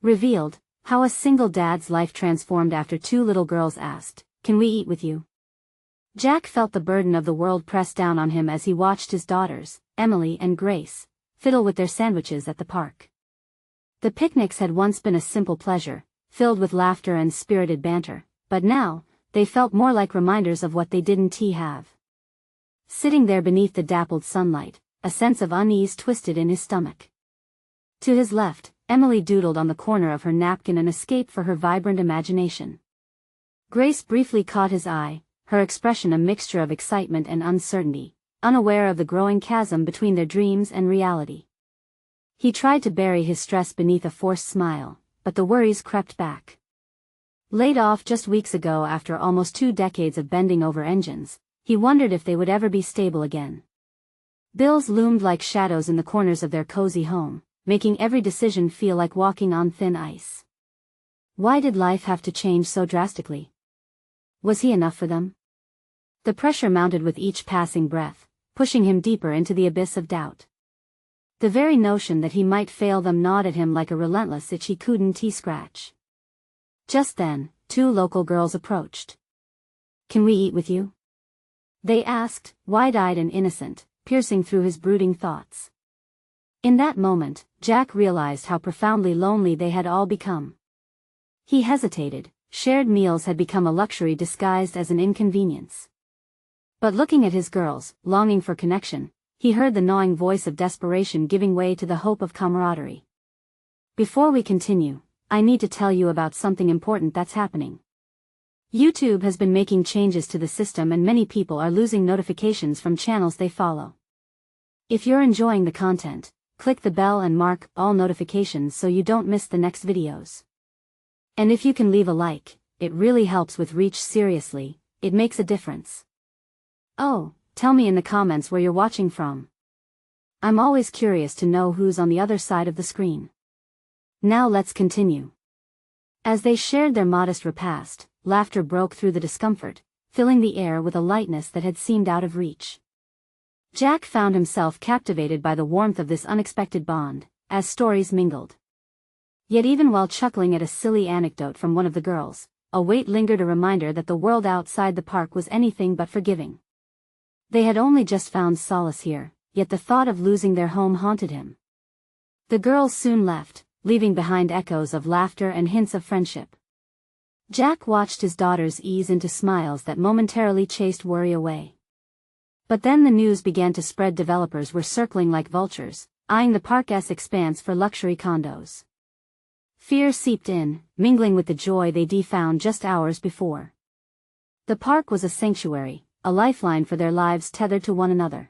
Revealed, how a single dad's life transformed after two little girls asked, "Can we eat with you?" Jack felt the burden of the world press down on him as he watched his daughters, Emily and Grace, fiddle with their sandwiches at the park. The picnics had once been a simple pleasure, filled with laughter and spirited banter, but now, they felt more like reminders of what they didn't have. Sitting there beneath the dappled sunlight, a sense of unease twisted in his stomach. To his left, Emily doodled on the corner of her napkin an escape for her vibrant imagination. Grace briefly caught his eye, her expression a mixture of excitement and uncertainty, unaware of the growing chasm between their dreams and reality. He tried to bury his stress beneath a forced smile, but the worries crept back. Laid off just weeks ago after almost 2 decades of bending over engines, he wondered if they would ever be stable again. Bills loomed like shadows in the corners of their cozy home, making every decision feel like walking on thin ice. Why did life have to change so drastically? Was he enough for them? The pressure mounted with each passing breath, pushing him deeper into the abyss of doubt. The very notion that he might fail them gnawed at him like a relentless itch he couldn't scratch. Just then, 2 local girls approached. "Can we eat with you?" they asked, wide-eyed and innocent, piercing through his brooding thoughts. In that moment, Jack realized how profoundly lonely they had all become. He hesitated. Shared meals had become a luxury disguised as an inconvenience. But looking at his girls, longing for connection, he heard the gnawing voice of desperation giving way to the hope of camaraderie. "Before we continue, I need to tell you about something important that's happening. YouTube has been making changes to the system and many people are losing notifications from channels they follow. If you're enjoying the content, click the bell and mark all notifications so you don't miss the next videos. And if you can leave a like, it really helps with reach. Seriously, it makes a difference. Oh, tell me in the comments where you're watching from. I'm always curious to know who's on the other side of the screen. Now let's continue." As they shared their modest repast, laughter broke through the discomfort, filling the air with a lightness that had seemed out of reach. Jack found himself captivated by the warmth of this unexpected bond, as stories mingled. Yet even while chuckling at a silly anecdote from one of the girls, a weight lingered, a reminder that the world outside the park was anything but forgiving. They had only just found solace here, yet the thought of losing their home haunted him. The girls soon left, leaving behind echoes of laughter and hints of friendship. Jack watched his daughters ease into smiles that momentarily chased worry away. But then the news began to spread. Developers were circling like vultures, eyeing the park's expanse for luxury condos. Fear seeped in, mingling with the joy they'd found just hours before. The park was a sanctuary, a lifeline for their lives tethered to one another.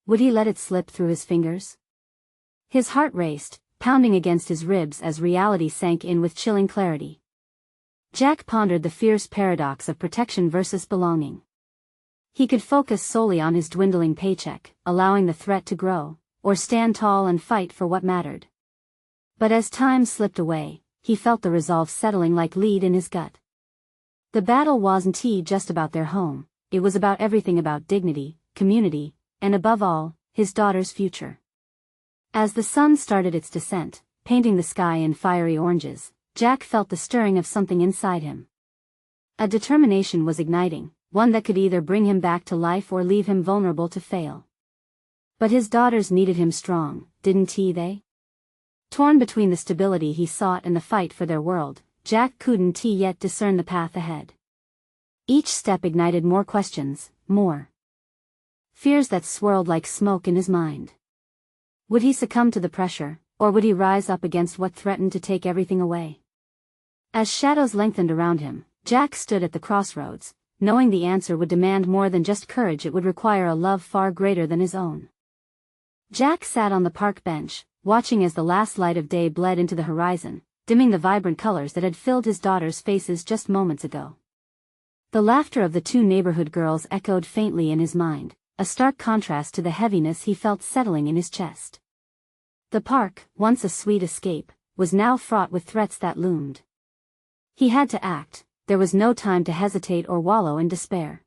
Would he let it slip through his fingers? His heart raced, pounding against his ribs as reality sank in with chilling clarity. Jack pondered the fierce paradox of protection versus belonging. He could focus solely on his dwindling paycheck, allowing the threat to grow, or stand tall and fight for what mattered. But as time slipped away, he felt the resolve settling like lead in his gut. The battle wasn't just about their home, it was about everything: about dignity, community, and above all, his daughter's future. As the sun started its descent, painting the sky in fiery oranges, Jack felt the stirring of something inside him. A determination was igniting, one that could either bring him back to life or leave him vulnerable to fail. But his daughters needed him strong, didn't they? Torn between the stability he sought and the fight for their world, Jack couldn't yet discern the path ahead. Each step ignited more questions, more fears that swirled like smoke in his mind. Would he succumb to the pressure, or would he rise up against what threatened to take everything away? As shadows lengthened around him, Jack stood at the crossroads, knowing the answer would demand more than just courage. It would require a love far greater than his own. Jack sat on the park bench, watching as the last light of day bled into the horizon, dimming the vibrant colors that had filled his daughters' faces just moments ago. The laughter of the 2 neighborhood girls echoed faintly in his mind, a stark contrast to the heaviness he felt settling in his chest. The park, once a sweet escape, was now fraught with threats that loomed. He had to act. There was no time to hesitate or wallow in despair.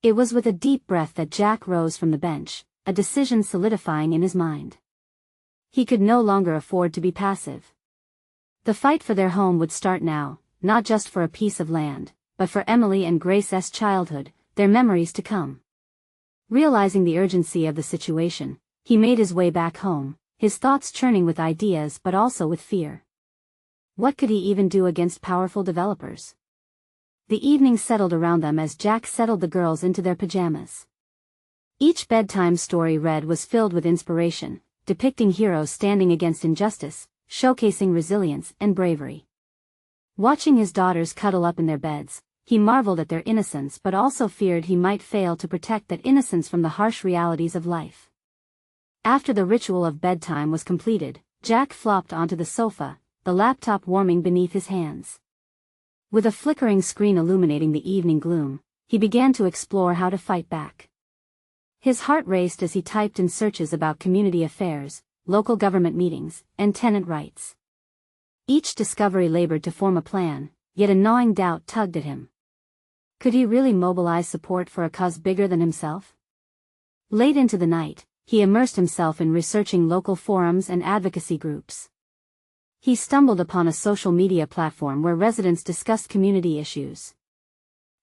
It was with a deep breath that Jack rose from the bench, a decision solidifying in his mind. He could no longer afford to be passive. The fight for their home would start now, not just for a piece of land, but for Emily and Grace's childhood, their memories to come. Realizing the urgency of the situation, he made his way back home, his thoughts churning with ideas but also with fear. What could he even do against powerful developers? The evening settled around them as Jack settled the girls into their pajamas. Each bedtime story read was filled with inspiration, depicting heroes standing against injustice, showcasing resilience and bravery. Watching his daughters cuddle up in their beds, he marveled at their innocence but also feared he might fail to protect that innocence from the harsh realities of life. After the ritual of bedtime was completed, Jack flopped onto the sofa, the laptop warming beneath his hands. With a flickering screen illuminating the evening gloom, he began to explore how to fight back. His heart raced as he typed in searches about community affairs, local government meetings, and tenant rights. Each discovery labored to form a plan, yet a gnawing doubt tugged at him. Could he really mobilize support for a cause bigger than himself? Late into the night, he immersed himself in researching local forums and advocacy groups. He stumbled upon a social media platform where residents discussed community issues.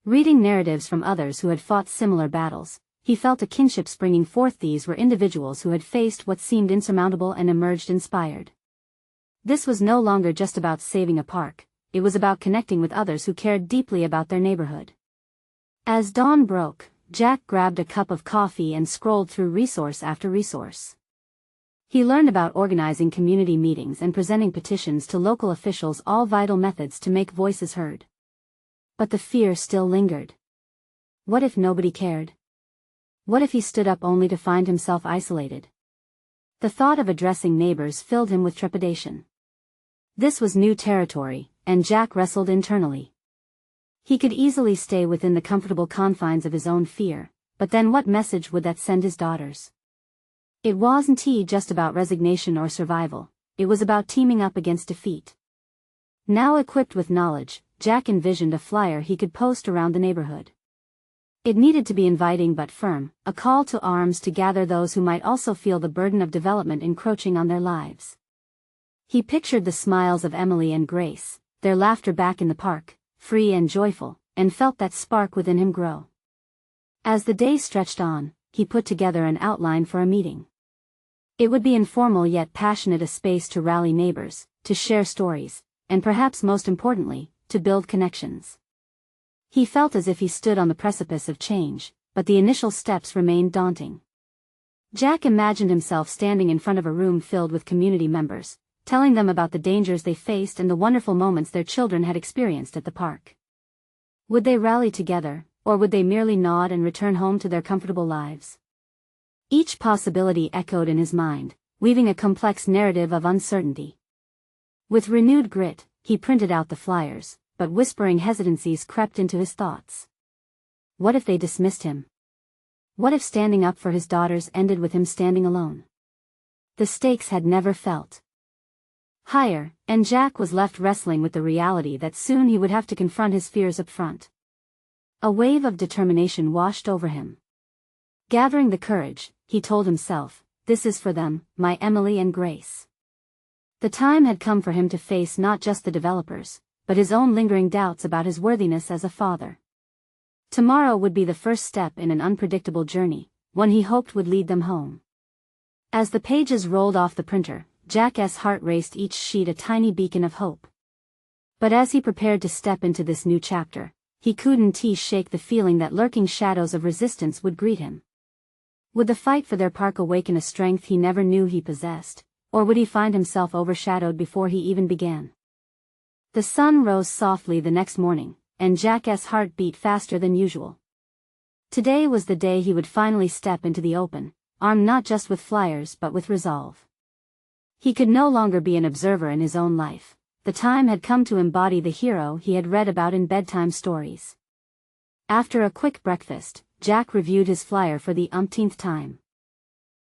Reading narratives from others who had fought similar battles, he felt a kinship springing forth. These were individuals who had faced what seemed insurmountable and emerged inspired. This was no longer just about saving a park, it was about connecting with others who cared deeply about their neighborhood. As dawn broke, Jack grabbed a cup of coffee and scrolled through resource after resource. He learned about organizing community meetings and presenting petitions to local officials, all vital methods to make voices heard. But the fear still lingered. What if nobody cared? What if he stood up only to find himself isolated? The thought of addressing neighbors filled him with trepidation. This was new territory, and Jack wrestled internally. He could easily stay within the comfortable confines of his own fear, but then what message would that send his daughters? It wasn't just about resignation or survival, it was about teaming up against defeat. Now equipped with knowledge, Jack envisioned a flyer he could post around the neighborhood. It needed to be inviting but firm, a call to arms to gather those who might also feel the burden of development encroaching on their lives. He pictured the smiles of Emily and Grace, their laughter back in the park, free and joyful, and felt that spark within him grow. As the day stretched on, he put together an outline for a meeting. It would be informal yet passionate, a space to rally neighbors, to share stories, and perhaps most importantly, to build connections. He felt as if he stood on the precipice of change, but the initial steps remained daunting. Jack imagined himself standing in front of a room filled with community members, telling them about the dangers they faced and the wonderful moments their children had experienced at the park. Would they rally together, or would they merely nod and return home to their comfortable lives? Each possibility echoed in his mind, weaving a complex narrative of uncertainty. With renewed grit, he printed out the flyers, but whispering hesitancies crept into his thoughts. What if they dismissed him? What if standing up for his daughters ended with him standing alone? The stakes had never felt higher, and Jack was left wrestling with the reality that soon he would have to confront his fears up front. A wave of determination washed over him. Gathering the courage, he told himself, "This is for them, my Emily and Grace." The time had come for him to face not just the developers, but his own lingering doubts about his worthiness as a father. Tomorrow would be the first step in an unpredictable journey, one he hoped would lead them home. As the pages rolled off the printer, Jack's heart raced, each sheet a tiny beacon of hope. But as he prepared to step into this new chapter, he couldn't shake the feeling that lurking shadows of resistance would greet him. Would the fight for their park awaken a strength he never knew he possessed, or would he find himself overshadowed before he even began? The sun rose softly the next morning, and Jack's heart beat faster than usual. Today was the day he would finally step into the open, armed not just with flyers but with resolve. He could no longer be an observer in his own life. The time had come to embody the hero he had read about in bedtime stories. After a quick breakfast, Jack reviewed his flyer for the umpteenth time.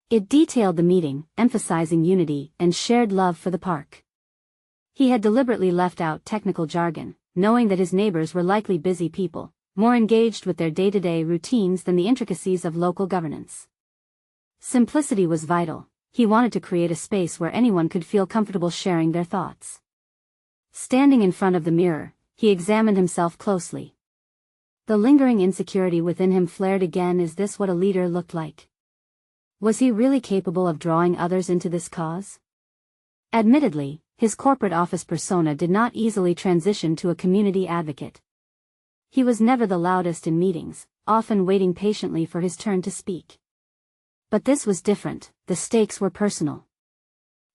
It detailed the meeting, emphasizing unity and shared love for the park. He had deliberately left out technical jargon, knowing that his neighbors were likely busy people, more engaged with their day-to-day routines than the intricacies of local governance. Simplicity was vital. He wanted to create a space where anyone could feel comfortable sharing their thoughts. Standing in front of the mirror, he examined himself closely. The lingering insecurity within him flared again. Is this what a leader looked like? Was he really capable of drawing others into this cause? Admittedly, his corporate office persona did not easily transition to a community advocate. He was never the loudest in meetings, often waiting patiently for his turn to speak. But this was different. The stakes were personal.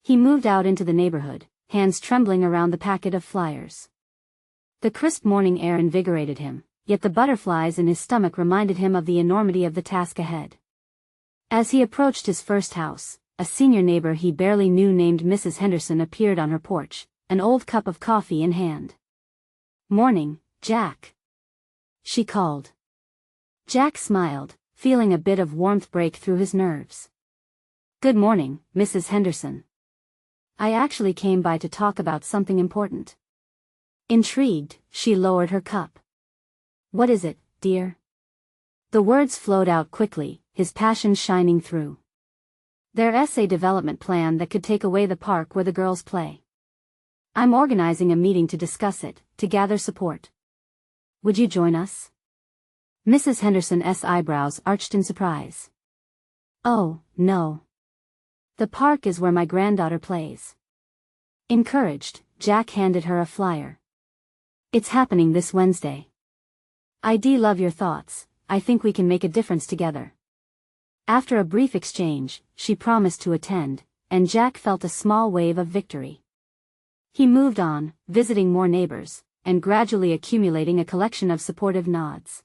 He moved out into the neighborhood, hands trembling around the packet of flyers. The crisp morning air invigorated him, yet the butterflies in his stomach reminded him of the enormity of the task ahead. As he approached his first house, a senior neighbor he barely knew named Mrs. Henderson appeared on her porch, an old cup of coffee in hand. "Morning, Jack," she called. Jack smiled, feeling a bit of warmth break through his nerves. "Good morning, Mrs. Henderson. I actually came by to talk about something important." Intrigued, she lowered her cup. "What is it, dear?" The words flowed out quickly, his passion shining through. "Their essay development plan that could take away the park where the girls play. I'm organizing a meeting to discuss it, to gather support. Would you join us?" Mrs. Henderson's eyebrows arched in surprise. "Oh, no. The park is where my granddaughter plays." Encouraged, Jack handed her a flyer. "It's happening this Wednesday. I love your thoughts. I think we can make a difference together." After a brief exchange, she promised to attend, and Jack felt a small wave of victory. He moved on, visiting more neighbors, and gradually accumulating a collection of supportive nods.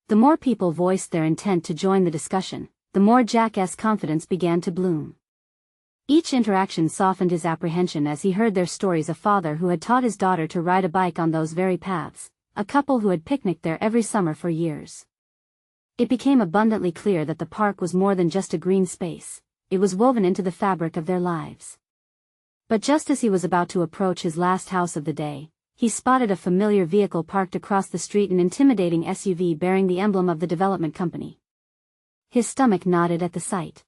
The more people voiced their intent to join the discussion, the more Jack's confidence began to bloom. Each interaction softened his apprehension as he heard their stories: a father who had taught his daughter to ride a bike on those very paths, a couple who had picnicked there every summer for years. It became abundantly clear that the park was more than just a green space, it was woven into the fabric of their lives. But just as he was about to approach his last house of the day, he spotted a familiar vehicle parked across the street, an intimidating SUV bearing the emblem of the development company. His stomach knotted at the sight.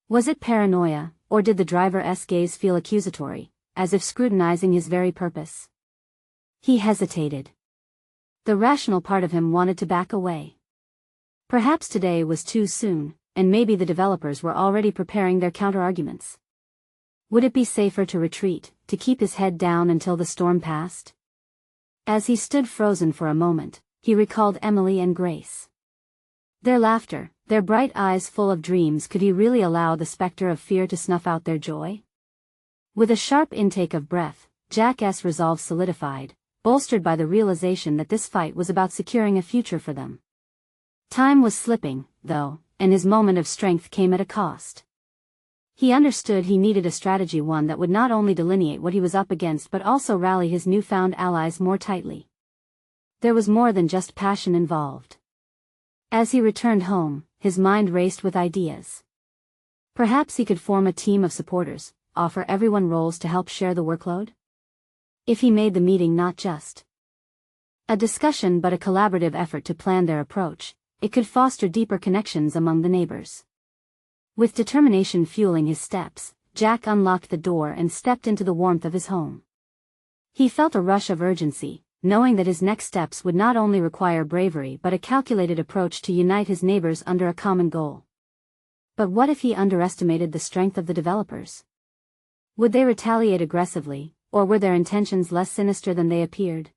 Was it paranoia, or did the driver's gaze feel accusatory, as if scrutinizing his very purpose? He hesitated. The rational part of him wanted to back away. Perhaps today was too soon, and maybe the developers were already preparing their counterarguments. Would it be safer to retreat, to keep his head down until the storm passed? As he stood frozen for a moment, he recalled Emily and Grace. Their laughter, their bright eyes full of dreams. Could he really allow the specter of fear to snuff out their joy? With a sharp intake of breath, Jack's resolve solidified, bolstered by the realization that this fight was about securing a future for them. Time was slipping, though, and his moment of strength came at a cost. He understood he needed a strategy, one that would not only delineate what he was up against but also rally his newfound allies more tightly. There was more than just passion involved. As he returned home, his mind raced with ideas. Perhaps he could form a team of supporters, offer everyone roles to help share the workload? If he made the meeting not just a discussion but a collaborative effort to plan their approach, it could foster deeper connections among the neighbors. With determination fueling his steps, Jack unlocked the door and stepped into the warmth of his home. He felt a rush of urgency, knowing that his next steps would not only require bravery but a calculated approach to unite his neighbors under a common goal. But what if he underestimated the strength of the developers? Would they retaliate aggressively, or were their intentions less sinister than they appeared?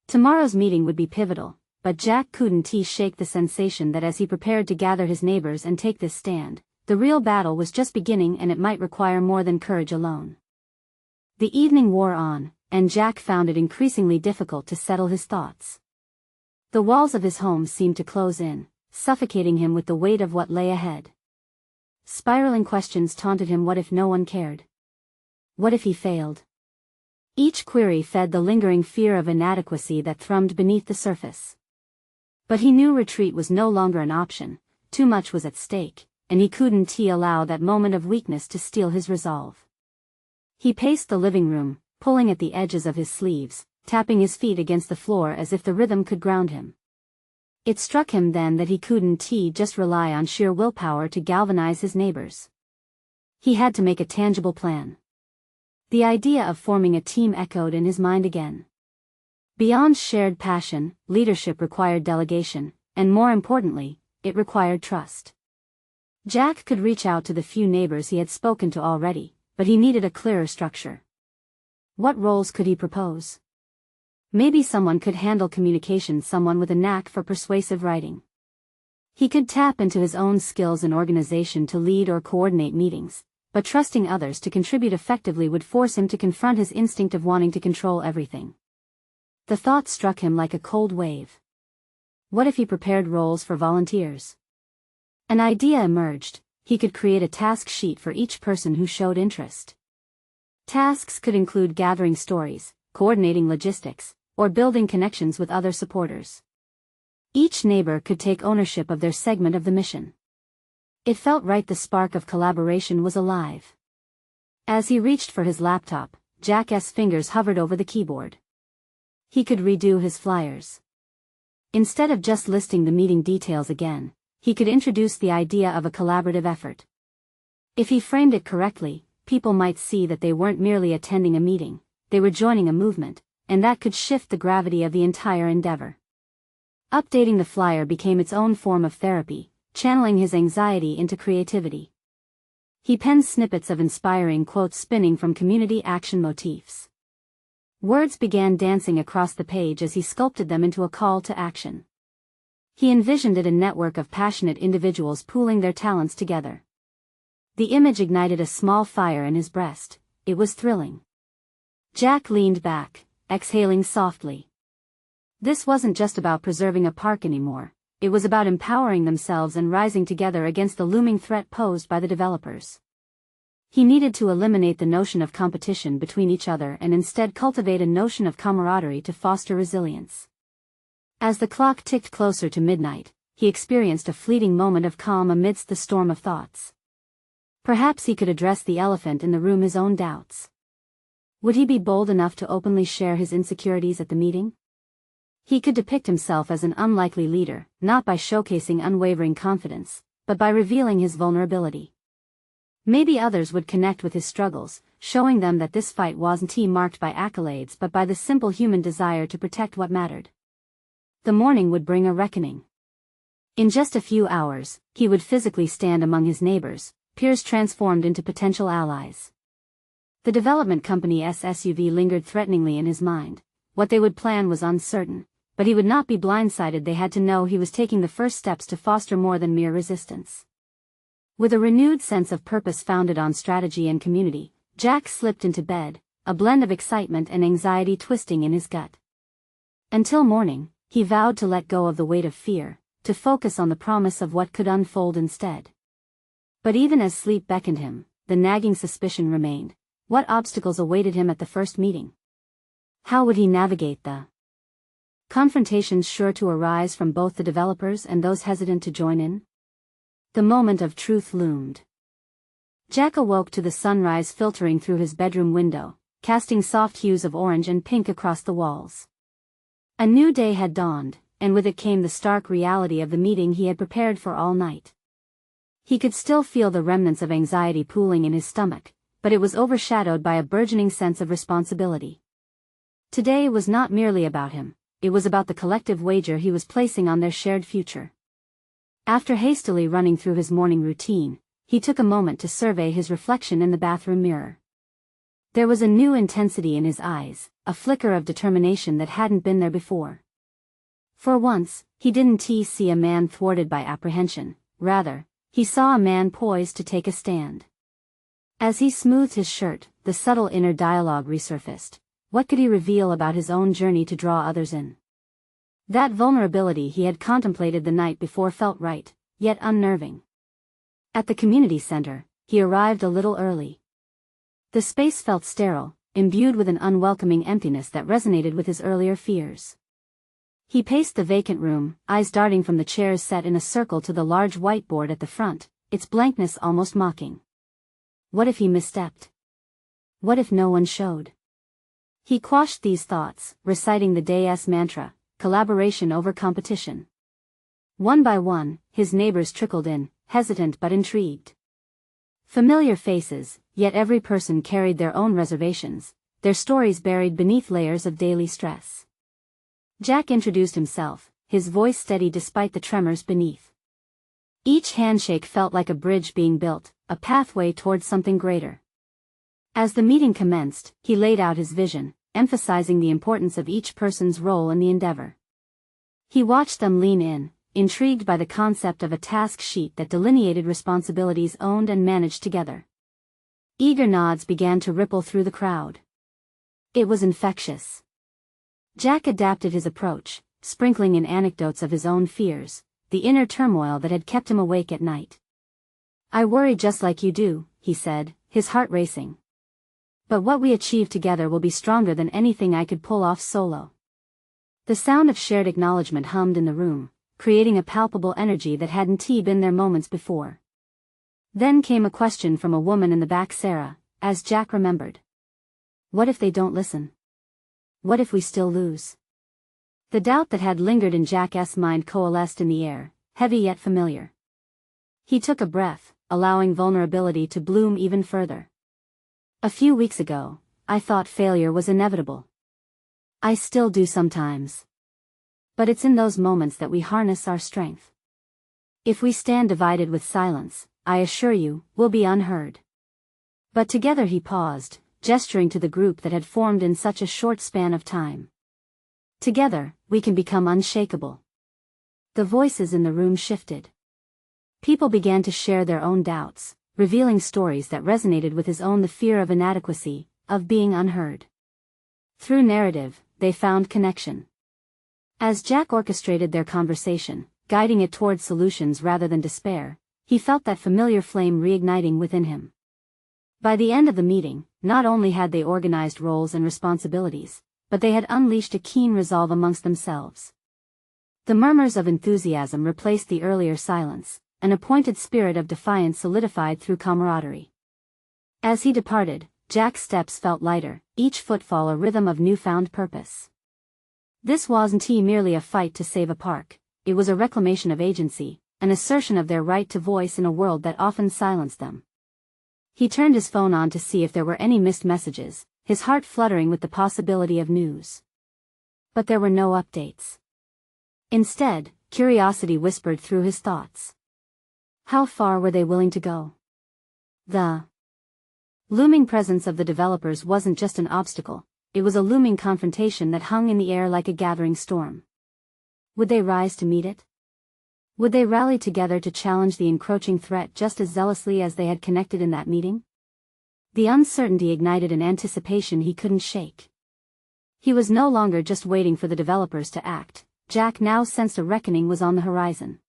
Tomorrow's meeting would be pivotal, but Jack couldn't shake the sensation that as he prepared to gather his neighbors and take this stand, the real battle was just beginning, and it might require more than courage alone. The evening wore on, and Jack found it increasingly difficult to settle his thoughts. The walls of his home seemed to close in, suffocating him with the weight of what lay ahead. Spiraling questions taunted him: what if no one cared? What if he failed? Each query fed the lingering fear of inadequacy that thrummed beneath the surface. But he knew retreat was no longer an option, too much was at stake, and he couldn't allow that moment of weakness to steal his resolve. He paced the living room, pulling at the edges of his sleeves, tapping his feet against the floor as if the rhythm could ground him. It struck him then that he couldn't just rely on sheer willpower to galvanize his neighbors. He had to make a tangible plan. The idea of forming a team echoed in his mind again. Beyond shared passion, leadership required delegation, and more importantly, it required trust. Jack could reach out to the few neighbors he had spoken to already, but he needed a clearer structure. What roles could he propose? Maybe someone could handle communication, someone with a knack for persuasive writing. He could tap into his own skills in organization to lead or coordinate meetings, but trusting others to contribute effectively would force him to confront his instinct of wanting to control everything. The thought struck him like a cold wave. What if he prepared roles for volunteers? An idea emerged: he could create a task sheet for each person who showed interest. Tasks could include gathering stories, coordinating logistics, or building connections with other supporters. Each neighbor could take ownership of their segment of the mission. It felt right, the spark of collaboration was alive. As he reached for his laptop, Jack's fingers hovered over the keyboard. He could redo his flyers. Instead of just listing the meeting details again, he could introduce the idea of a collaborative effort. If he framed it correctly, people might see that they weren't merely attending a meeting, they were joining a movement, and that could shift the gravity of the entire endeavor. Updating the flyer became its own form of therapy, channeling his anxiety into creativity. He penned snippets of inspiring quotes spinning from community action motifs. Words began dancing across the page as he sculpted them into a call to action. He envisioned it a network of passionate individuals pooling their talents together. The image ignited a small fire in his breast. It was thrilling. Jack leaned back, exhaling softly. This wasn't just about preserving a park anymore, it was about empowering themselves and rising together against the looming threat posed by the developers. He needed to eliminate the notion of competition between each other and instead cultivate a notion of camaraderie to foster resilience. As the clock ticked closer to midnight, he experienced a fleeting moment of calm amidst the storm of thoughts. Perhaps he could address the elephant in the room, his own doubts. Would he be bold enough to openly share his insecurities at the meeting? He could depict himself as an unlikely leader, not by showcasing unwavering confidence, but by revealing his vulnerability. Maybe others would connect with his struggles, showing them that this fight wasn't marked by accolades but by the simple human desire to protect what mattered. The morning would bring a reckoning. In just a few hours, he would physically stand among his neighbors, peers transformed into potential allies. The development company's SUV lingered threateningly in his mind. What they would plan was uncertain, but he would not be blindsided. They had to know he was taking the first steps to foster more than mere resistance. With a renewed sense of purpose founded on strategy and community, Jack slipped into bed, a blend of excitement and anxiety twisting in his gut. Until morning, he vowed to let go of the weight of fear, to focus on the promise of what could unfold instead. But even as sleep beckoned him, the nagging suspicion remained. What obstacles awaited him at the first meeting? How would he navigate the confrontations sure to arise from both the developers and those hesitant to join in? The moment of truth loomed. Jack awoke to the sunrise filtering through his bedroom window, casting soft hues of orange and pink across the walls. A new day had dawned, and with it came the stark reality of the meeting he had prepared for all night. He could still feel the remnants of anxiety pooling in his stomach, but it was overshadowed by a burgeoning sense of responsibility. Today was not merely about him, it was about the collective wager he was placing on their shared future. After hastily running through his morning routine, he took a moment to survey his reflection in the bathroom mirror. There was a new intensity in his eyes, a flicker of determination that hadn't been there before. For once, he didn't see a man thwarted by apprehension, rather, he saw a man poised to take a stand. As he smoothed his shirt, the subtle inner dialogue resurfaced. What could he reveal about his own journey to draw others in? That vulnerability he had contemplated the night before felt right, yet unnerving. At the community center, he arrived a little early. The space felt sterile, imbued with an unwelcoming emptiness that resonated with his earlier fears. He paced the vacant room, eyes darting from the chairs set in a circle to the large whiteboard at the front, its blankness almost mocking. What if he misstepped? What if no one showed? He quashed these thoughts, reciting the day's mantra, collaboration over competition. One by one, his neighbors trickled in, hesitant but intrigued. Familiar faces, yet every person carried their own reservations, their stories buried beneath layers of daily stress. Jack introduced himself, his voice steady despite the tremors beneath. Each handshake felt like a bridge being built, a pathway towards something greater. As the meeting commenced, he laid out his vision, emphasizing the importance of each person's role in the endeavor. He watched them lean in, intrigued by the concept of a task sheet that delineated responsibilities owned and managed together. Eager nods began to ripple through the crowd. It was infectious. Jack adapted his approach, sprinkling in anecdotes of his own fears, the inner turmoil that had kept him awake at night. "I worry just like you do," he said, his heart racing. "But what we achieve together will be stronger than anything I could pull off solo." The sound of shared acknowledgement hummed in the room, creating a palpable energy that hadn't been there moments before. Then came a question from a woman in the back, Sarah, as Jack remembered. What if they don't listen? What if we still lose? The doubt that had lingered in Jack's mind coalesced in the air, heavy yet familiar. He took a breath, allowing vulnerability to bloom even further. "A few weeks ago, I thought failure was inevitable. I still do sometimes. But it's in those moments that we harness our strength. If we stand divided with silence, I assure you, we'll be unheard." But together, he paused, gesturing to the group that had formed in such a short span of time. "Together, we can become unshakable." The voices in the room shifted. People began to share their own doubts, revealing stories that resonated with his own, the fear of inadequacy, of being unheard. Through narrative, they found connection. As Jack orchestrated their conversation, guiding it towards solutions rather than despair, he felt that familiar flame reigniting within him. By the end of the meeting, not only had they organized roles and responsibilities, but they had unleashed a keen resolve amongst themselves. The murmurs of enthusiasm replaced the earlier silence, an appointed spirit of defiance solidified through camaraderie. As he departed, Jack's steps felt lighter, each footfall a rhythm of newfound purpose. This wasn't merely a fight to save a park, it was a reclamation of agency, an assertion of their right to voice in a world that often silenced them. He turned his phone on to see if there were any missed messages, his heart fluttering with the possibility of news. But there were no updates. Instead, curiosity whispered through his thoughts. How far were they willing to go? The looming presence of the developers wasn't just an obstacle, it was a looming confrontation that hung in the air like a gathering storm. Would they rise to meet it? Would they rally together to challenge the encroaching threat just as zealously as they had connected in that meeting? The uncertainty ignited an anticipation he couldn't shake. He was no longer just waiting for the developers to act. Jack now sensed a reckoning was on the horizon.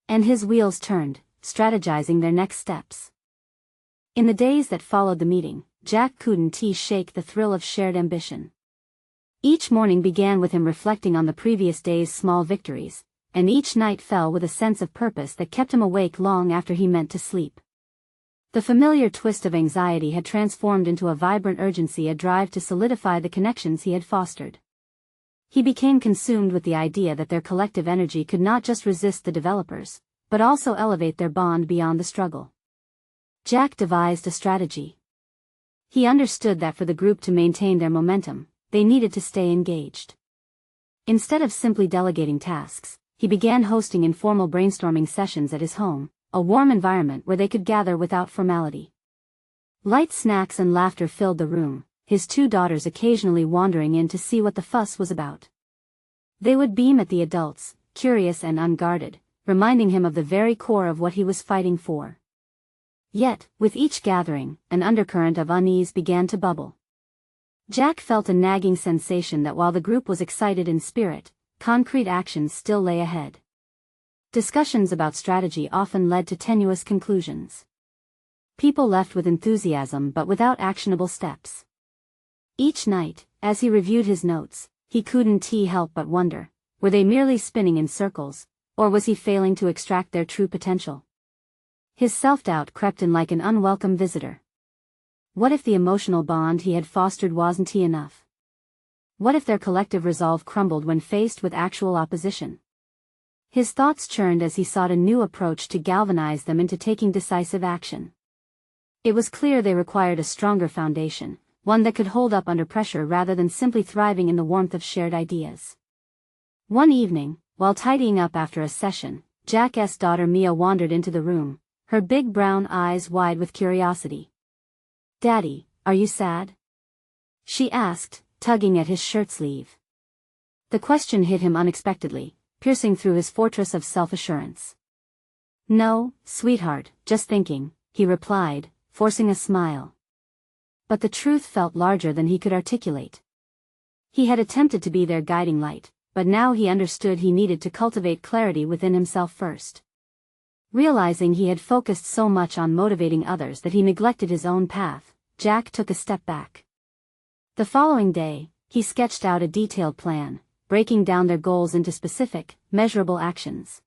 And his wheels turned, strategizing their next steps. In the days that followed the meeting, Jack couldn't shake the thrill of shared ambition. Each morning began with him reflecting on the previous day's small victories, and each night fell with a sense of purpose that kept him awake long after he meant to sleep. The familiar twist of anxiety had transformed into a vibrant urgency, a drive to solidify the connections he had fostered. He became consumed with the idea that their collective energy could not just resist the developers, but also elevate their bond beyond the struggle. Jack devised a strategy. He understood that for the group to maintain their momentum, they needed to stay engaged. Instead of simply delegating tasks, he began hosting informal brainstorming sessions at his home, a warm environment where they could gather without formality. Light snacks and laughter filled the room, his two daughters occasionally wandering in to see what the fuss was about. They would beam at the adults, curious and unguarded, reminding him of the very core of what he was fighting for. Yet, with each gathering, an undercurrent of unease began to bubble. Jack felt a nagging sensation that while the group was excited in spirit, concrete actions still lay ahead. Discussions about strategy often led to tenuous conclusions. People left with enthusiasm but without actionable steps. Each night, as he reviewed his notes, he couldn't help but wonder, were they merely spinning in circles, or was he failing to extract their true potential? His self-doubt crept in like an unwelcome visitor. What if the emotional bond he had fostered wasn't enough? What if their collective resolve crumbled when faced with actual opposition? His thoughts churned as he sought a new approach to galvanize them into taking decisive action. It was clear they required a stronger foundation, one that could hold up under pressure rather than simply thriving in the warmth of shared ideas. One evening, while tidying up after a session, Jack's daughter Mia wandered into the room, her big brown eyes wide with curiosity. "Daddy, are you sad?" she asked, tugging at his shirt sleeve. The question hit him unexpectedly, piercing through his fortress of self-assurance. "No, sweetheart, just thinking," he replied, forcing a smile. But the truth felt larger than he could articulate. He had attempted to be their guiding light, but now he understood he needed to cultivate clarity within himself first. Realizing he had focused so much on motivating others that he neglected his own path, Jack took a step back. The following day, he sketched out a detailed plan, breaking down their goals into specific, measurable actions.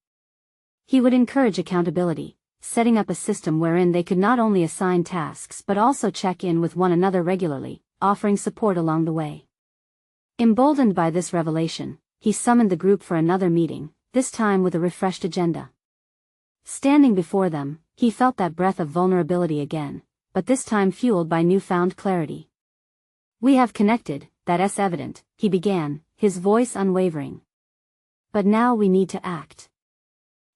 He would encourage accountability, setting up a system wherein they could not only assign tasks but also check in with one another regularly, offering support along the way. Emboldened by this revelation, he summoned the group for another meeting, this time with a refreshed agenda. Standing before them, he felt that breath of vulnerability again, but this time fueled by newfound clarity. "We have connected, that's evident," he began, his voice unwavering. "But now we need to act.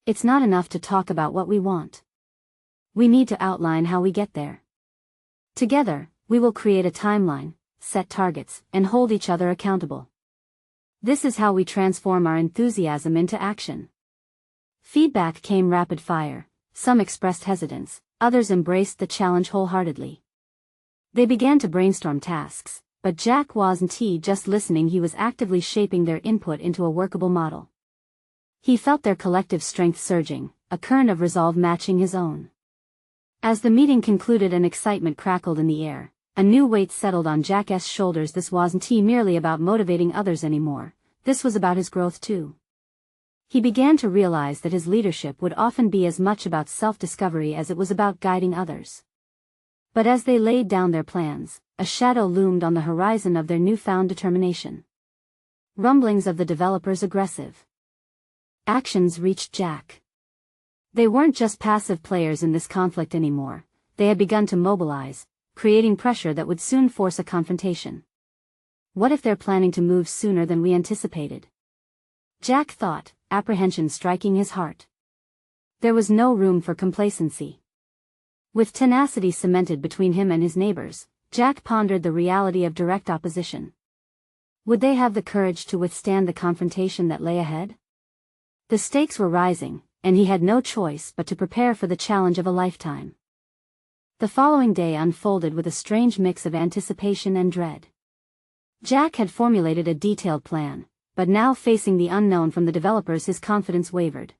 It's not enough to talk about what we want. We need to outline how we get there. Together, we will create a timeline, set targets, and hold each other accountable. This is how we transform our enthusiasm into action." Feedback came rapid fire. Some expressed hesitance, others embraced the challenge wholeheartedly. They began to brainstorm tasks, but Jack wasn't just listening, he was actively shaping their input into a workable model. He felt their collective strength surging, a current of resolve matching his own. As the meeting concluded and excitement crackled in the air, a new weight settled on Jack's shoulders. This wasn't merely about motivating others anymore, this was about his growth too. He began to realize that his leadership would often be as much about self-discovery as it was about guiding others. But as they laid down their plans, a shadow loomed on the horizon of their newfound determination. Rumblings of the developers' aggressive actions reached Jack. They weren't just passive players in this conflict anymore, they had begun to mobilize, creating pressure that would soon force a confrontation. What if they're planning to move sooner than we anticipated? Jack thought, apprehension striking his heart. There was no room for complacency. With tenacity cemented between him and his neighbors, Jack pondered the reality of direct opposition. Would they have the courage to withstand the confrontation that lay ahead? The stakes were rising, and he had no choice but to prepare for the challenge of a lifetime. The following day unfolded with a strange mix of anticipation and dread. Jack had formulated a detailed plan, but now facing the unknown from the developers, his confidence wavered.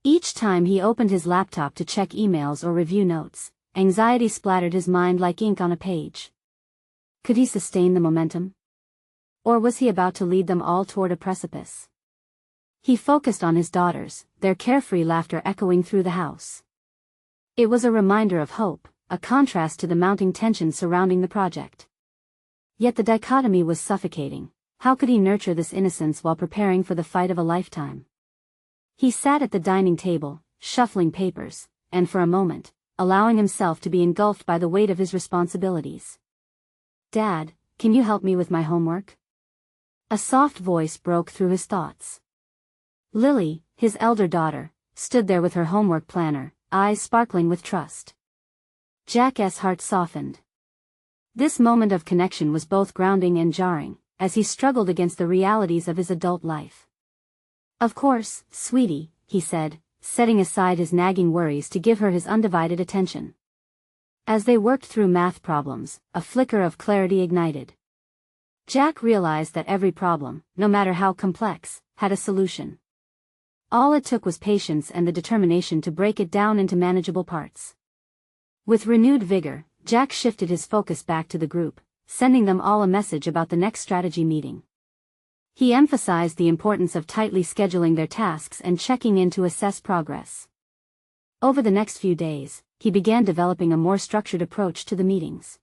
Each time he opened his laptop to check emails or review notes, anxiety splattered his mind like ink on a page. Could he sustain the momentum? Or was he about to lead them all toward a precipice? He focused on his daughters, their carefree laughter echoing through the house. It was a reminder of hope, a contrast to the mounting tension surrounding the project. Yet the dichotomy was suffocating. How could he nurture this innocence while preparing for the fight of a lifetime? He sat at the dining table, shuffling papers, and for a moment, allowing himself to be engulfed by the weight of his responsibilities. "Dad, can you help me with my homework?" A soft voice broke through his thoughts. Lily, his elder daughter, stood there with her homework planner, eyes sparkling with trust. Jack's heart softened. This moment of connection was both grounding and jarring, as he struggled against the realities of his adult life. "Of course, sweetie," he said, setting aside his nagging worries to give her his undivided attention. As they worked through math problems, a flicker of clarity ignited. Jack realized that every problem, no matter how complex, had a solution. All it took was patience and the determination to break it down into manageable parts. With renewed vigor, Jack shifted his focus back to the group, sending them all a message about the next strategy meeting. He emphasized the importance of tightly scheduling their tasks and checking in to assess progress. Over the next few days, he began developing a more structured approach to the meetings.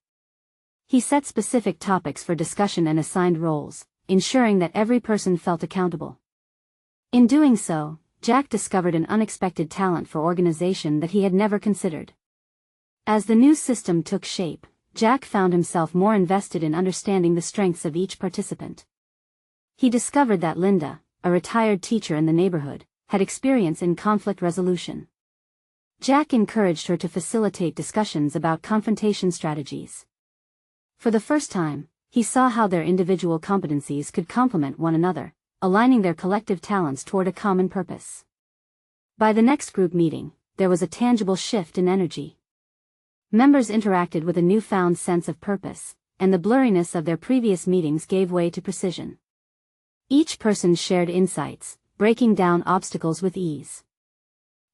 He set specific topics for discussion and assigned roles, ensuring that every person felt accountable. In doing so, Jack discovered an unexpected talent for organization that he had never considered. As the new system took shape, Jack found himself more invested in understanding the strengths of each participant. He discovered that Linda, a retired teacher in the neighborhood, had experience in conflict resolution. Jack encouraged her to facilitate discussions about confrontation strategies. For the first time, he saw how their individual competencies could complement one another, aligning their collective talents toward a common purpose. By the next group meeting, there was a tangible shift in energy. Members interacted with a newfound sense of purpose, and the blurriness of their previous meetings gave way to precision. Each person shared insights, breaking down obstacles with ease.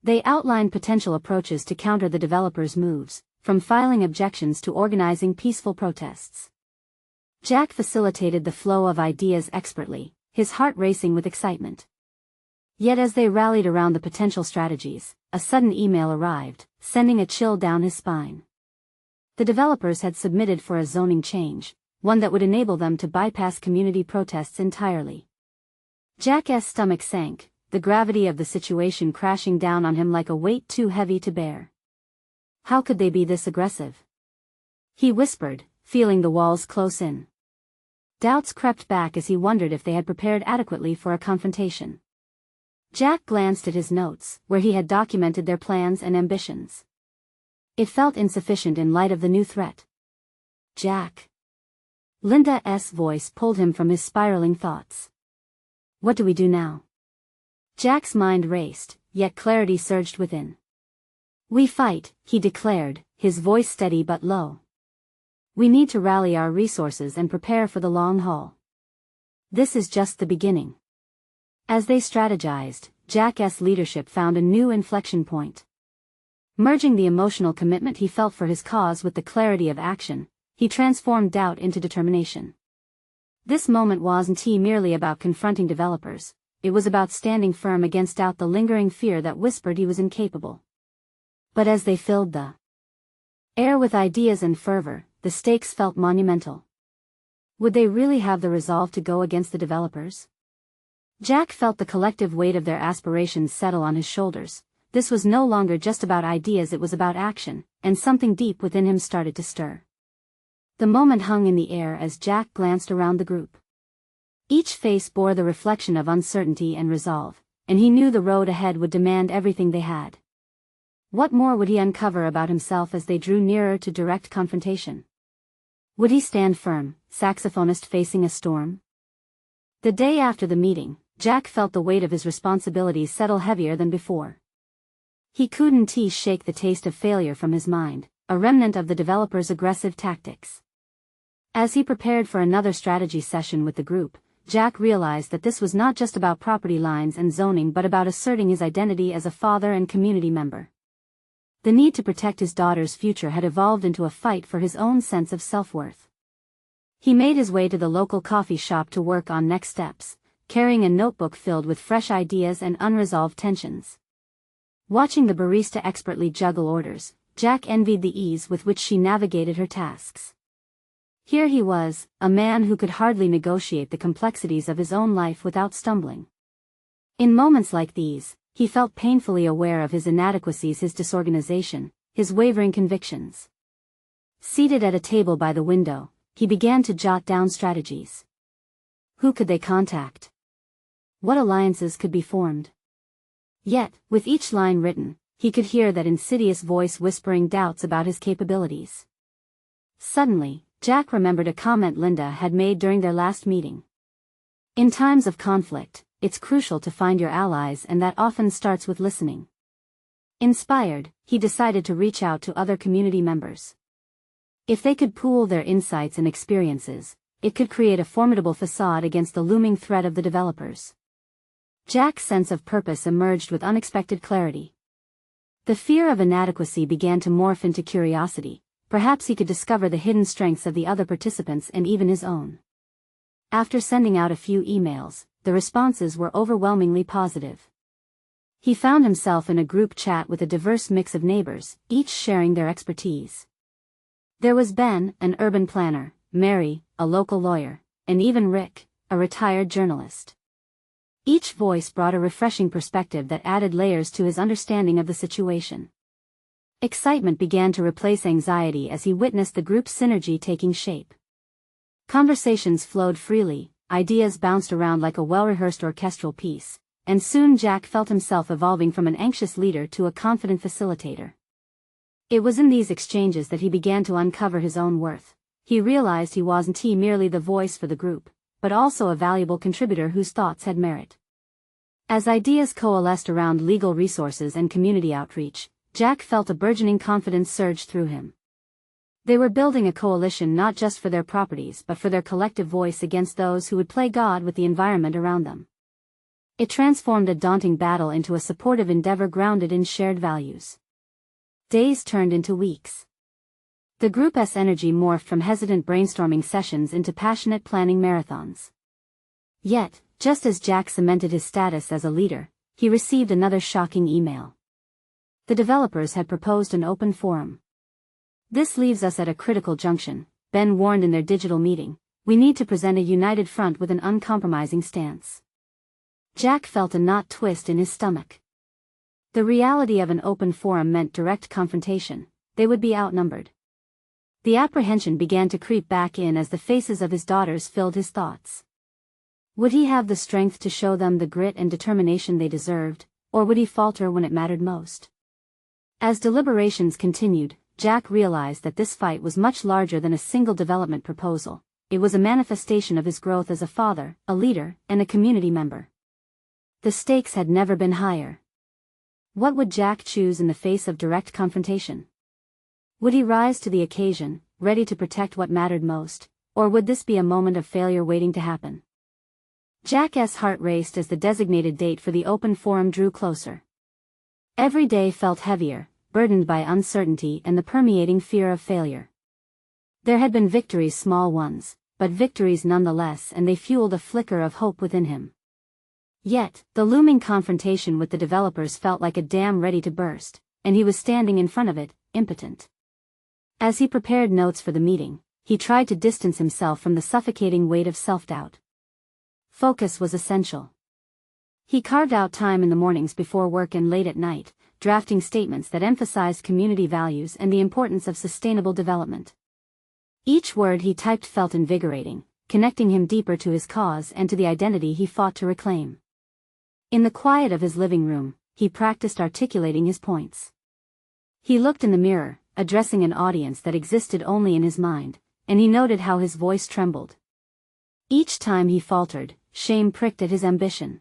They outlined potential approaches to counter the developers' moves, from filing objections to organizing peaceful protests. Jack facilitated the flow of ideas expertly, his heart racing with excitement. Yet as they rallied around the potential strategies, a sudden email arrived, sending a chill down his spine. The developers had submitted for a zoning change, one that would enable them to bypass community protests entirely. Jack's stomach sank, the gravity of the situation crashing down on him like a weight too heavy to bear. How could they be this aggressive? He whispered, feeling the walls close in. Doubts crept back as he wondered if they had prepared adequately for a confrontation. Jack glanced at his notes, where he had documented their plans and ambitions. It felt insufficient in light of the new threat. Jack. Linda's voice pulled him from his spiraling thoughts. What do we do now? Jack's mind raced, yet clarity surged within. We fight, he declared, his voice steady but low. We need to rally our resources and prepare for the long haul. This is just the beginning. As they strategized, Jack's leadership found a new inflection point. Merging the emotional commitment he felt for his cause with the clarity of action, he transformed doubt into determination. This moment wasn't merely about confronting developers, it was about standing firm against doubt, the lingering fear that whispered he was incapable. But as they filled the air with ideas and fervor, the stakes felt monumental. Would they really have the resolve to go against the developers? Jack felt the collective weight of their aspirations settle on his shoulders. This was no longer just about ideas, it was about action, and something deep within him started to stir. The moment hung in the air as Jack glanced around the group. Each face bore the reflection of uncertainty and resolve, and he knew the road ahead would demand everything they had. What more would he uncover about himself as they drew nearer to direct confrontation? Would he stand firm, saxophonist facing a storm? The day after the meeting, Jack felt the weight of his responsibilities settle heavier than before. He couldn't shake the taste of failure from his mind, a remnant of the developers' aggressive tactics. As he prepared for another strategy session with the group, Jack realized that this was not just about property lines and zoning but about asserting his identity as a father and community member. The need to protect his daughter's future had evolved into a fight for his own sense of self-worth. He made his way to the local coffee shop to work on next steps, carrying a notebook filled with fresh ideas and unresolved tensions. Watching the barista expertly juggle orders, Jack envied the ease with which she navigated her tasks. Here he was, a man who could hardly negotiate the complexities of his own life without stumbling. In moments like these, he felt painfully aware of his inadequacies, his disorganization, his wavering convictions. Seated at a table by the window, he began to jot down strategies. Who could they contact? What alliances could be formed? Yet, with each line written, he could hear that insidious voice whispering doubts about his capabilities. Suddenly, Jack remembered a comment Linda had made during their last meeting. In times of conflict, it's crucial to find your allies, and that often starts with listening. Inspired, he decided to reach out to other community members. If they could pool their insights and experiences, it could create a formidable facade against the looming threat of the developers. Jack's sense of purpose emerged with unexpected clarity. The fear of inadequacy began to morph into curiosity. Perhaps he could discover the hidden strengths of the other participants and even his own. After sending out a few emails, the responses were overwhelmingly positive. He found himself in a group chat with a diverse mix of neighbors, each sharing their expertise. There was Ben, an urban planner, Mary, a local lawyer, and even Rick, a retired journalist. Each voice brought a refreshing perspective that added layers to his understanding of the situation. Excitement began to replace anxiety as he witnessed the group's synergy taking shape. Conversations flowed freely, ideas bounced around like a well-rehearsed orchestral piece, and soon Jack felt himself evolving from an anxious leader to a confident facilitator. It was in these exchanges that he began to uncover his own worth. He realized he wasn't merely the voice for the group, but also a valuable contributor whose thoughts had merit. As ideas coalesced around legal resources and community outreach, Jack felt a burgeoning confidence surge through him. They were building a coalition not just for their properties but for their collective voice against those who would play God with the environment around them. It transformed a daunting battle into a supportive endeavor grounded in shared values. Days turned into weeks. The group's energy morphed from hesitant brainstorming sessions into passionate planning marathons. Yet, just as Jack cemented his status as a leader, he received another shocking email. The developers had proposed an open forum. "This leaves us at a critical junction," Ben warned in their digital meeting. "We need to present a united front with an uncompromising stance." Jack felt a knot twist in his stomach. The reality of an open forum meant direct confrontation. They would be outnumbered. The apprehension began to creep back in as the faces of his daughters filled his thoughts. Would he have the strength to show them the grit and determination they deserved, or would he falter when it mattered most? As deliberations continued, Jack realized that this fight was much larger than a single development proposal. It was a manifestation of his growth as a father, a leader, and a community member. The stakes had never been higher. What would Jack choose in the face of direct confrontation? Would he rise to the occasion, ready to protect what mattered most, or would this be a moment of failure waiting to happen? Jack's heart raced as the designated date for the open forum drew closer. Every day felt heavier, burdened by uncertainty and the permeating fear of failure. There had been victories, small ones, but victories nonetheless, and they fueled a flicker of hope within him. Yet, the looming confrontation with the developers felt like a dam ready to burst, and he was standing in front of it, impotent. As he prepared notes for the meeting, he tried to distance himself from the suffocating weight of self-doubt. Focus was essential. He carved out time in the mornings before work and late at night, drafting statements that emphasized community values and the importance of sustainable development. Each word he typed felt invigorating, connecting him deeper to his cause and to the identity he fought to reclaim. In the quiet of his living room, he practiced articulating his points. He looked in the mirror, addressing an audience that existed only in his mind, and he noted how his voice trembled. Each time he faltered, shame pricked at his ambition.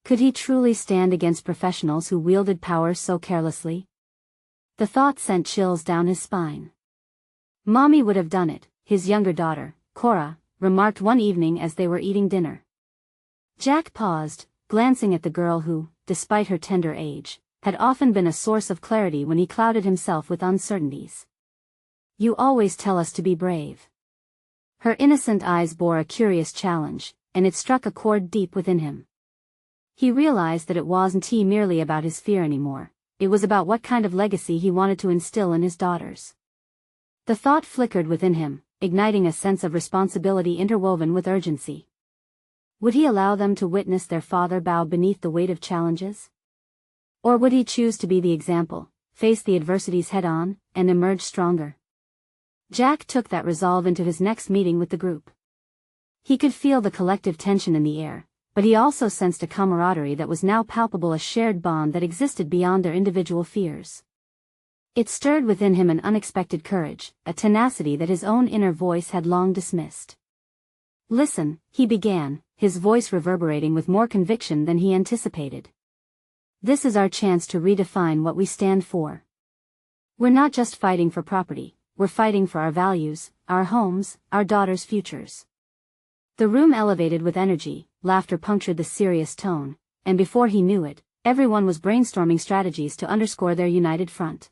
Could he truly stand against professionals who wielded power so carelessly? The thought sent chills down his spine. "Mommy would have done it," his younger daughter, Cora, remarked one evening as they were eating dinner. Jack paused, glancing at the girl who, despite her tender age, had often been a source of clarity when he clouded himself with uncertainties. "You always tell us to be brave." Her innocent eyes bore a curious challenge, and it struck a chord deep within him. He realized that it wasn't merely about his fear anymore, it was about what kind of legacy he wanted to instill in his daughters. The thought flickered within him, igniting a sense of responsibility interwoven with urgency. Would he allow them to witness their father bow beneath the weight of challenges? Or would he choose to be the example, face the adversities head-on, and emerge stronger? Jack took that resolve into his next meeting with the group. He could feel the collective tension in the air, but he also sensed a camaraderie that was now palpable, a shared bond that existed beyond their individual fears. It stirred within him an unexpected courage, a tenacity that his own inner voice had long dismissed. "Listen," he began, his voice reverberating with more conviction than he anticipated. "This is our chance to redefine what we stand for. We're not just fighting for property, we're fighting for our values, our homes, our daughters' futures." The room elevated with energy, laughter punctured the serious tone, and before he knew it, everyone was brainstorming strategies to underscore their united front.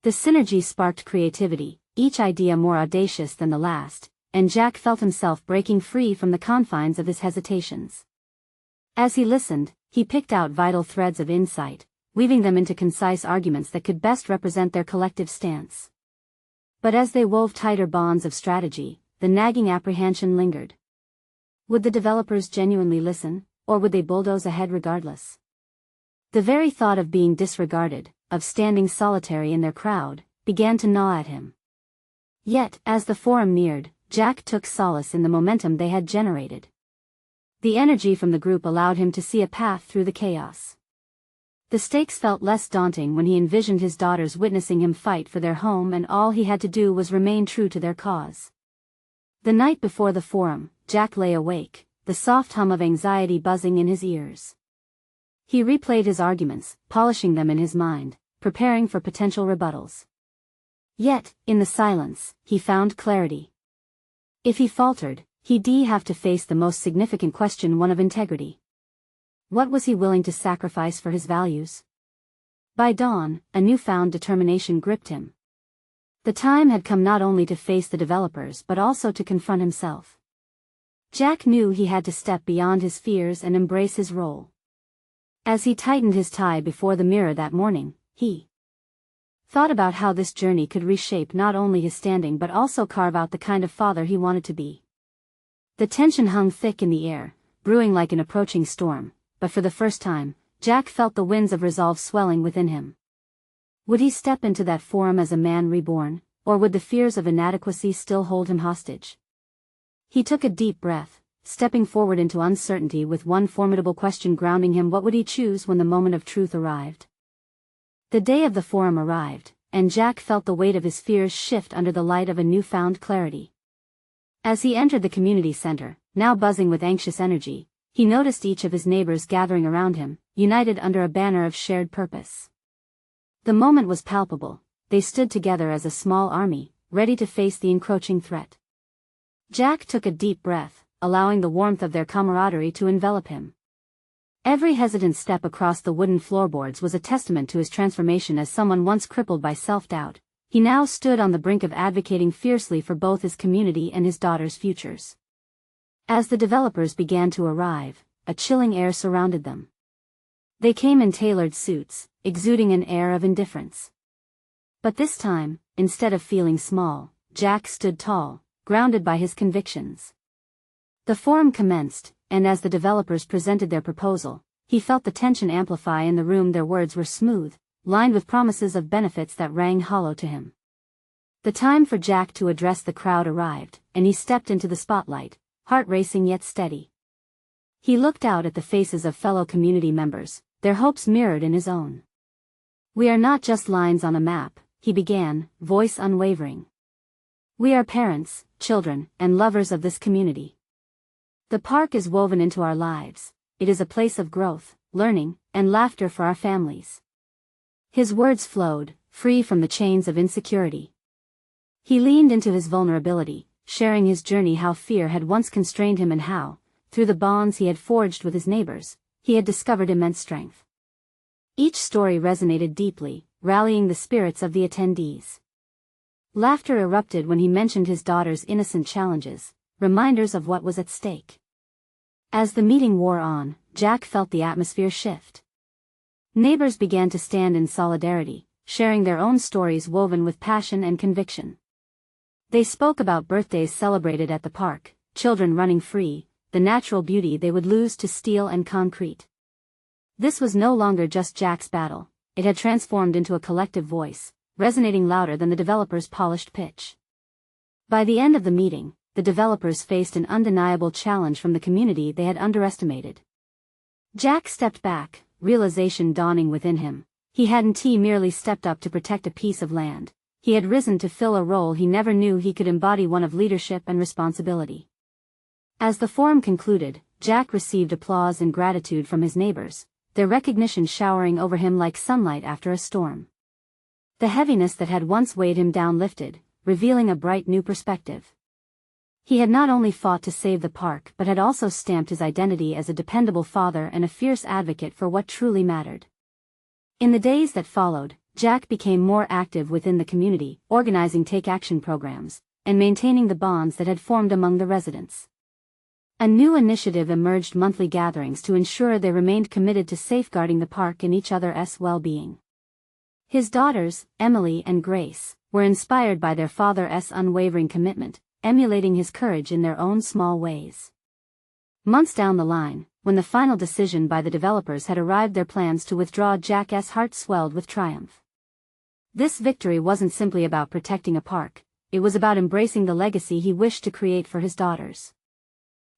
The synergy sparked creativity, each idea more audacious than the last, and Jack felt himself breaking free from the confines of his hesitations. As he listened, he picked out vital threads of insight, weaving them into concise arguments that could best represent their collective stance. But as they wove tighter bonds of strategy, the nagging apprehension lingered. Would the developers genuinely listen, or would they bulldoze ahead regardless? The very thought of being disregarded, of standing solitary in their crowd, began to gnaw at him. Yet, as the forum neared, Jack took solace in the momentum they had generated. The energy from the group allowed him to see a path through the chaos. The stakes felt less daunting when he envisioned his daughters witnessing him fight for their home, and all he had to do was remain true to their cause. The night before the forum, Jack lay awake, the soft hum of anxiety buzzing in his ears. He replayed his arguments, polishing them in his mind, preparing for potential rebuttals. Yet, in the silence, he found clarity. If he faltered, he'd have to face the most significant question, one of integrity. What was he willing to sacrifice for his values? By dawn, a newfound determination gripped him. The time had come not only to face the developers but also to confront himself. Jack knew he had to step beyond his fears and embrace his role. As he tightened his tie before the mirror that morning, he thought about how this journey could reshape not only his standing but also carve out the kind of father he wanted to be. The tension hung thick in the air, brewing like an approaching storm, but for the first time, Jack felt the winds of resolve swelling within him. Would he step into that forum as a man reborn, or would the fears of inadequacy still hold him hostage? He took a deep breath, stepping forward into uncertainty with one formidable question grounding him. What would he choose when the moment of truth arrived? The day of the forum arrived, and Jack felt the weight of his fears shift under the light of a newfound clarity. As he entered the community center, now buzzing with anxious energy, he noticed each of his neighbors gathering around him, united under a banner of shared purpose. The moment was palpable. They stood together as a small army, ready to face the encroaching threat. Jack took a deep breath, allowing the warmth of their camaraderie to envelop him. Every hesitant step across the wooden floorboards was a testament to his transformation. As someone once crippled by self-doubt, he now stood on the brink of advocating fiercely for both his community and his daughters' futures. As the developers began to arrive, a chilling air surrounded them. They came in tailored suits, exuding an air of indifference. But this time, instead of feeling small, Jack stood tall, grounded by his convictions. The forum commenced, and as the developers presented their proposal, he felt the tension amplify in the room. Their words were smooth, lined with promises of benefits that rang hollow to him. The time for Jack to address the crowd arrived, and he stepped into the spotlight, heart racing yet steady. He looked out at the faces of fellow community members, their hopes mirrored in his own. "We are not just lines on a map," he began, voice unwavering. "We are parents, children, and lovers of this community. The park is woven into our lives. It is a place of growth, learning, and laughter for our families." His words flowed, free from the chains of insecurity. He leaned into his vulnerability, sharing his journey, how fear had once constrained him and how, through the bonds he had forged with his neighbors, he had discovered immense strength. Each story resonated deeply, rallying the spirits of the attendees. Laughter erupted when he mentioned his daughter's innocent challenges, reminders of what was at stake. As the meeting wore on, Jack felt the atmosphere shift. Neighbors began to stand in solidarity, sharing their own stories woven with passion and conviction. They spoke about birthdays celebrated at the park, children running free, the natural beauty they would lose to steel and concrete. This was no longer just Jack's battle, it had transformed into a collective voice, resonating louder than the developers' polished pitch. By the end of the meeting, the developers faced an undeniable challenge from the community they had underestimated. Jack stepped back, realization dawning within him. He hadn't merely stepped up to protect a piece of land. He had risen to fill a role he never knew he could embody, one of leadership and responsibility. As the forum concluded, Jack received applause and gratitude from his neighbors, their recognition showering over him like sunlight after a storm. The heaviness that had once weighed him down lifted, revealing a bright new perspective. He had not only fought to save the park but had also stamped his identity as a dependable father and a fierce advocate for what truly mattered. In the days that followed, Jack became more active within the community, organizing take-action programs, and maintaining the bonds that had formed among the residents. A new initiative emerged: monthly gatherings to ensure they remained committed to safeguarding the park and each other's well-being. His daughters, Emily and Grace, were inspired by their father's unwavering commitment, emulating his courage in their own small ways. Months down the line, when the final decision by the developers had arrived, their plans to withdraw, Jack's heart swelled with triumph. This victory wasn't simply about protecting a park, it was about embracing the legacy he wished to create for his daughters.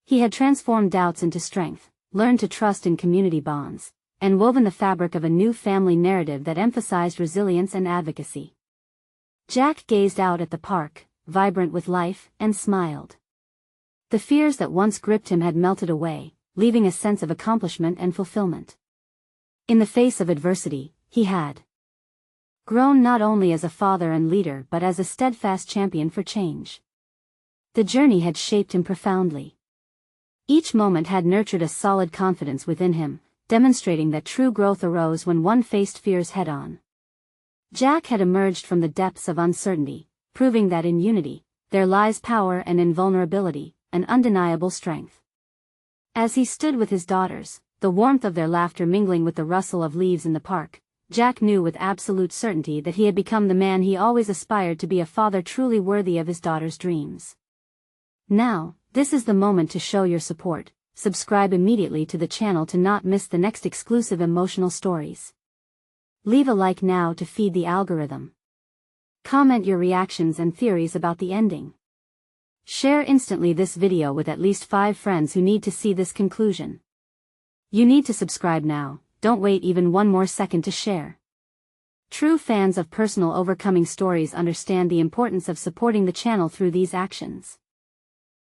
He had transformed doubts into strength, learned to trust in community bonds, and woven the fabric of a new family narrative that emphasized resilience and advocacy. Jack gazed out at the park, vibrant with life, and smiled. The fears that once gripped him had melted away, leaving a sense of accomplishment and fulfillment. In the face of adversity, he had grown not only as a father and leader but as a steadfast champion for change. The journey had shaped him profoundly. Each moment had nurtured a solid confidence within him, demonstrating that true growth arose when one faced fears head-on. Jack had emerged from the depths of uncertainty, proving that in unity, there lies power, and in vulnerability, an undeniable strength. As he stood with his daughters, the warmth of their laughter mingling with the rustle of leaves in the park, Jack knew with absolute certainty that he had become the man he always aspired to be, a father truly worthy of his daughters' dreams. Now, this is the moment to show your support. Subscribe immediately to the channel to not miss the next exclusive emotional stories. Leave a like now to feed the algorithm. Comment your reactions and theories about the ending. Share instantly this video with at least 5 friends who need to see this conclusion. You need to subscribe now, don't wait even one more second to share. True fans of personal overcoming stories understand the importance of supporting the channel through these actions.